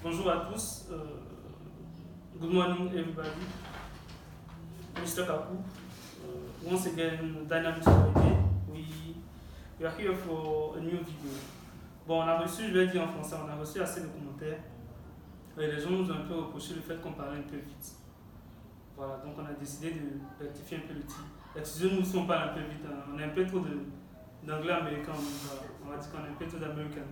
Bonjour à tous. Good morning, everybody. Mr. Kaku. Once again, Dynamics Friday. We are here for a new video. Bon, on a reçu, je vais dire en français, on a reçu assez de commentaires. Et les gens nous ont un peu reproché le fait qu'on parlait un peu vite. Voilà, donc on a décidé de rectifier un peu le tir. Excusez-nous si on parle un peu vite, hein. On a un peu trop d'anglais américain, on va dire qu'on a un peu trop d'américain.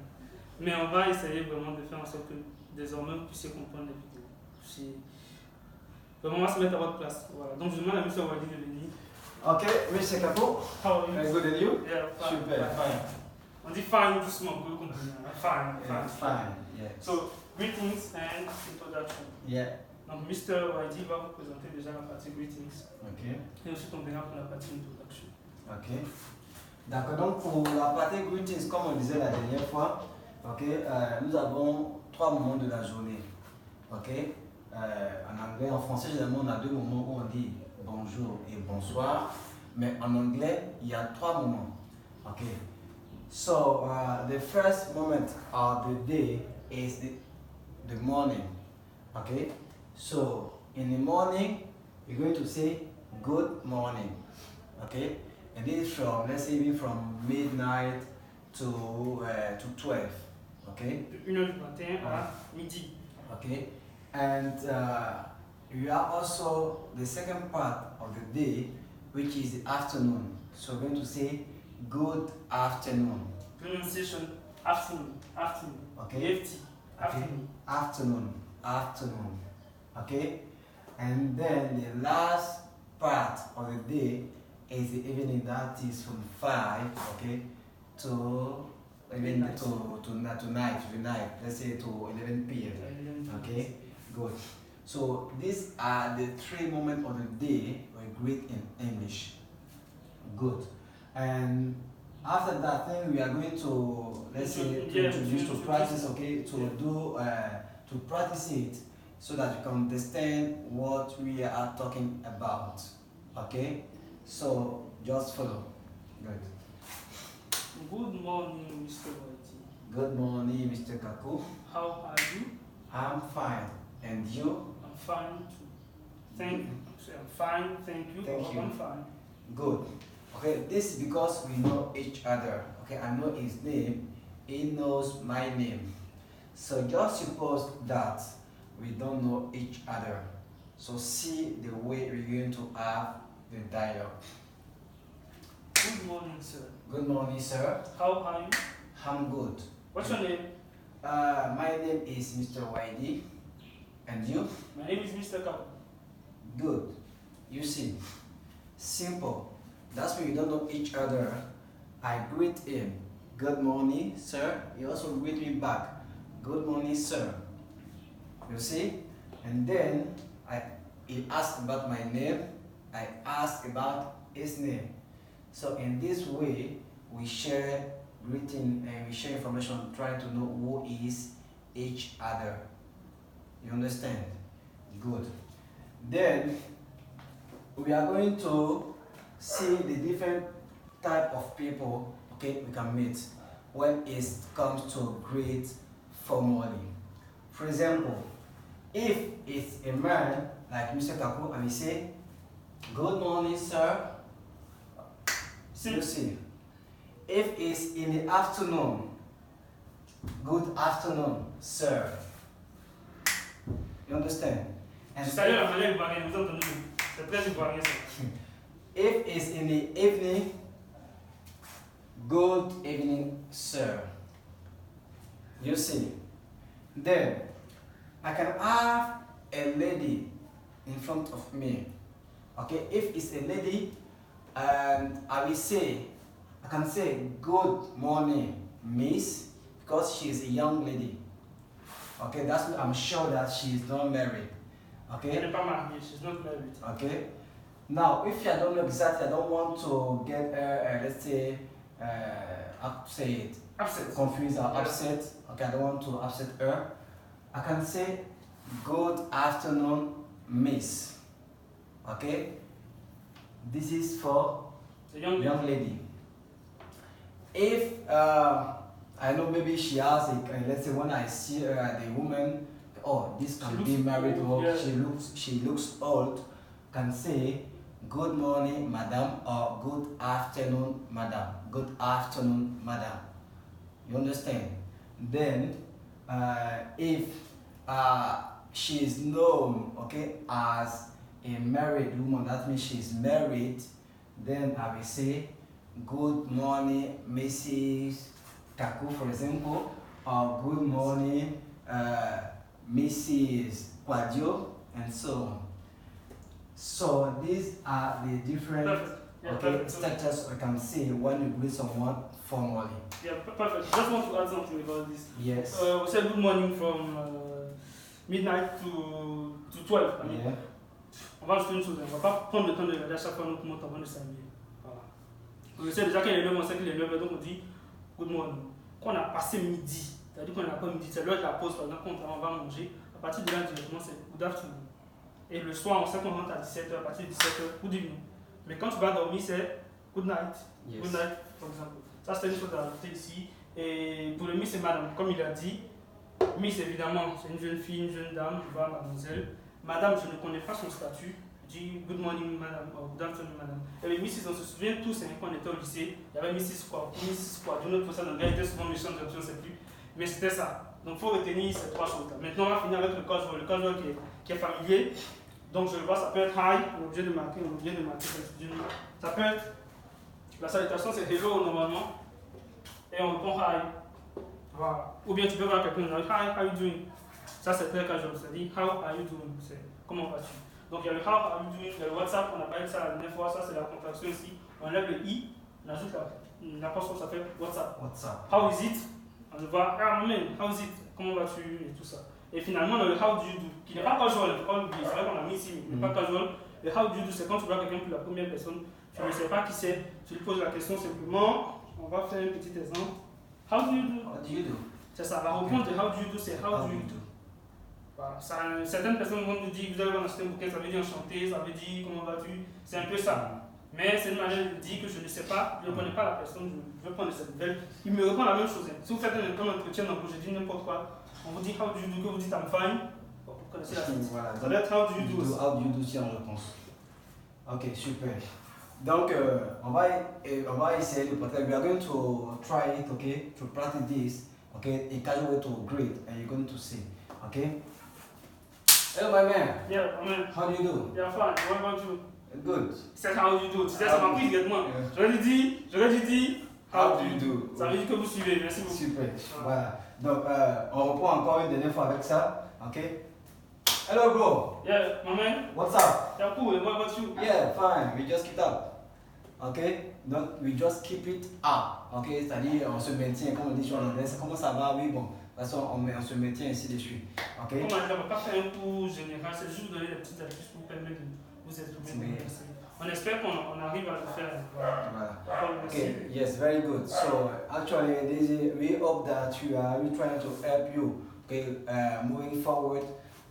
Mais on va essayer vraiment de faire en sorte que désormais vous puissiez comprendre les vidéos. Vraiment, on va se mettre à votre place. Voilà. Donc je demande à M. Wadi de venir. Ok, Mr. Kapo. How are you? Good and you? Yeah, fine. Super, fine. On dit fine doucement pour le comprendre. Fine, Yeah, fine. fine, yeah. So, greetings and introduction. Yeah. Donc Mr. Wadi va vous présenter déjà la partie greetings. Ok. Et ensuite on verra pour la partie introduction. Ok. D'accord, donc pour la partie greetings, comme on disait la dernière fois, ok, nous avons 3 moments de la journée. Ok. En anglais, en français, généralement, on a 2 moments où on dit bonjour et bonsoir. Mais en anglais, il y a 3 moments. Ok. So, the first moment of the day is the morning. Okay. So, in the morning, you're going to say good morning. Okay. And this is from, let's say, even from midnight to 12. Okay. De 1h du matin à midi. Okay. And you have also the second part of the day, which is the afternoon. So we're going to say good afternoon. Pronunciation afternoon. Afternoon. Okay. AFT. Afternoon. Afternoon. Afternoon. Okay. And then the last part of the day is the evening, that is from 5, okay, to Midnight. to night. Let's say to 11 p.m. Okay, good. So these are the 3 moments of the day we greet in English. Good. And after that, then we are going to, let's say, to introduce, to practice, okay, to practice it so that you can understand what we are talking about. Okay. So just follow. Good. Good morning, Mr. Wadi. Good morning, Mr. Kaku. How are you? I'm fine. And you? I'm fine too. I'm fine, thank you. Thank you. I'm fine. Good. Okay, this is because we know each other. Okay, I know his name, he knows my name. So just suppose that we don't know each other. So see the way we're going to have the dialogue. Good morning, sir. Good morning, sir. How are you? I'm good. What's your name? My name is Mr. Wadi. And you? My name is Mr. Kaku. Good. You see, simple. That's when we don't know each other. I greet him. Good morning, sir. He also greet me back. Good morning, sir. You see? And then he asked about my name. I asked about his name. So in this way, we share greeting and we share information, trying to know who is each other. You understand? Good. Then we are going to see the different type of people, okay, we can meet when it comes to greet formally. For example, if it's a man like Mr. Kaku and he say, good morning, sir. You see, if it's in the afternoon, good afternoon, sir. You understand? And Salut la manière ivoirienne, vous entendez? C'est très ivoirien ça. if it's in the evening, good evening, sir. You see. Then I can have a lady in front of me. Okay, if it's a lady, and I can say good morning, miss, because she is a young lady. Okay, that's what I'm sure that she is not married. Okay. Elle n'est pas mariée, she's not married. Okay. Now, if I don't know exactly, I don't want to get her, let's say, Upset. confused or upset. Okay, I don't want to upset her. I can say, good afternoon, miss. Okay. This is for The young lady. If I know maybe she has a, let's say when I see her, the woman oh, this can She be looks married old, or yeah. she looks old, can say good morning, madam, or good afternoon, madam. Good afternoon, madam. You understand? Then, if she is known, okay, as a married woman, that means she is married, then I will say good morning, Mrs. Kaku, for example, or good morning, Mrs. Quadio, and so on. So these are the different Perfect. Yeah, okay perfect. status I can see when you greet someone formally. Yeah, perfect. Just want to add something about this. Yes. We said good morning from midnight to 12. I mean, Yeah. on va ajouter une chose, on va pas prendre le temps de regarder à chaque fois notre montre avant de s'habiller. Voilà. On sait déjà qu'il est 9, on sait qu'il est 9, donc on dit good morning. Quand on a passé midi, c'est-à-dire qu'on n'a pas midi, c'est l'heure de la pause, par exemple, quand on va manger, à partir de là directement c'est good afternoon. Et le soir, on sait qu'on rentre à 17h, à partir de 17h, good evening. Mais quand tu vas dormir, c'est good night. Yes. Good night, par exemple. Ça, c'est une chose à ajouter ici. Et pour le miss et madame, comme il a dit, miss évidemment, c'est une jeune fille, une jeune dame, tu vois, mademoiselle. Madame, je ne connais pas son statut. Je dis good morning, madame, ou good afternoon, madame. Et les misses, on se souvient tous, c'est quand on était au lycée, il y avait Mrs. Quoi, Mrs. Quoi, d'une autre personne, le gars était souvent méchant, je ne sais plus. Mais c'était ça. Donc il faut retenir ces trois choses-là. Maintenant, on va finir avec le casual. Le casual qui est familier. Donc je le vois, ça peut être hi, on est obligé de marquer, ça peut être, la salutation c'est hello normalement, et on répond hi. Voilà. Ou bien tu peux voir quelqu'un, hi, how you doing? Ça c'est très casual, c'est-à-dire how are you doing? C'est comment vas-tu? Donc il y a le how are you doing, il y a le WhatsApp, on a parlé de ça la dernière fois, ça c'est la contraction ici. On enlève le i, on ajoute l'apostrophe, ça fait WhatsApp. WhatsApp. How is it? On le voit, ah man, how is it? Comment vas-tu? Et tout ça. Et finalement, dans le how do you do, qui n'est pas casual, il ne faut pas l'oublier, c'est vrai qu'on l'a mis ici, mais il n'est pas casual. Le how do you do, c'est quand tu vois quelqu'un pour la première personne, tu ne sais pas qui c'est, tu lui poses la question simplement. On va faire un petit exemple. How do you do? How do you do? C'est ça, la réponse de how do you do, c'est how do you do. do? Voilà. Ça, certaines personnes vont nous dire, vous allez voir acheter un bouquin, ça veut dire enchanté, ça veut dire comment vas-tu, c'est un peu ça. Mais c'est une manière de dire que je ne sais pas, je ne connais pas la personne, je veux prendre cette nouvelle. Il me répond la même chose. Si vous faites un entretien dans le projet, je dis n'importe quoi, on vous dit how do you do, que vous dites I'm fine, vous connaissez la suite. Voilà. Ça doit être how do you do. How do you do, c'est en réponse. Ok, super. Donc, on va essayer de pratiquer. We are going to try it, okay, to practice this, okay, a casual way to greet, and you're going to see, okay. Hello, my man. Yeah, I mean, How do you do? yeah, fine. What about you? Good. C'est how you do. Tu sais, ça m'a pris directement. J'aurais dû dire How do you do? Ça veut dire que vous suivez. Merci beaucoup. Super. Voilà. Donc, on reprend encore une dernière fois avec ça, ok. Hello, bro. Yeah, my man. What's up? Yeah, cool. And what about you? Yeah, fine. We just keep up. Ok? Donc, we just keep it up. Ok? C'est-à-dire, on se maintient, comme on dit sur l'anglais. Comment ça va? Oui, bon. De toute façon, on se maintient ainsi de suite. Ok? Comme on ne va pas faire un cours général, c'est juste vous donner des petites astuces pour vous permettre de vous exprimer. On espère qu'on arrive à le faire. Voilà. Okay, yes, very good. So, actually, we hope that we trying to help you, okay, moving forward.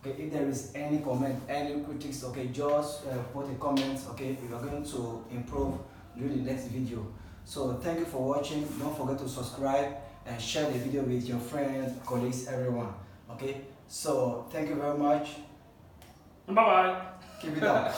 Okay, if there is any comment, any critics, okay, just put a comment, okay, we are going to improve during the next video. So, thank you for watching. Don't forget to subscribe and share the video with your friends, colleagues, everyone. Okay, so thank you very much. Bye bye. Keep it up.